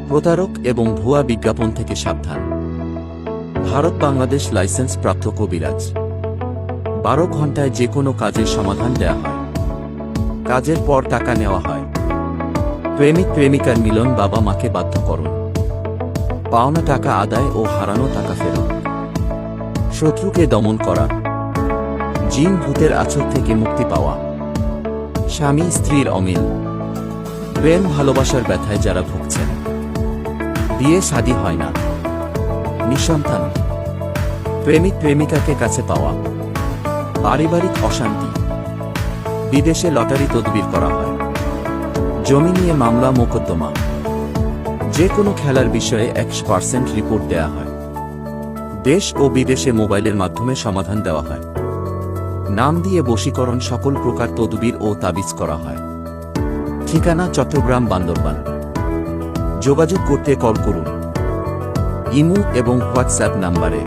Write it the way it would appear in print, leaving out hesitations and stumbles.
প্রতারক এবং ভুয়া বিজ্ঞাপন থেকে সাবধান। ভারত বাংলাদেশ লাইসেন্স প্রাপ্ত কবিরাজ। 12 ঘন্টায় যে কোনো কাজের সমাধান দেয়া হয়। কাজের পর টাকা নেওয়া হয়। প্রেমিক প্রেমিকার মিলন, বাবা মাকে বাধ্য করুন। পাওনা টাকা আদায় ও হারানো টাকা ফেরত। শত্রুকে দমন করা। জিন ভূতের আঁচল থেকে মুক্তি পাওয়া। স্বামী স্ত্রীর অমিল। প্রেম ভালোবাসার ব্যথায় যারা ভুগছেন। বিয়ে শাদী হয় না। নিঃসন্তান। প্রেমিক প্রেমিকাকে কাছে পাওয়া। পারিবারিক অশান্তি। বিদেশে লটারি তদবির করা হয়। জমি নিয়ে মামলা মোকদ্দমা। যে কোনো খেলার বিষয়ে 100% রিপোর্ট দেয়া হয়। দেশ ও বিদেশে মোবাইলের মাধ্যমে সমাধান দেওয়া হয়। নাম দিয়ে বশীকরণ, সকল প্রকার তদবির ও তাবিজ করা হয়। ঠিকানা চট্টগ্রাম বান্দরবান। যোগাযোগ করতে কল করুন ইমো এবং হোয়াটসঅ্যাপ নাম্বারে।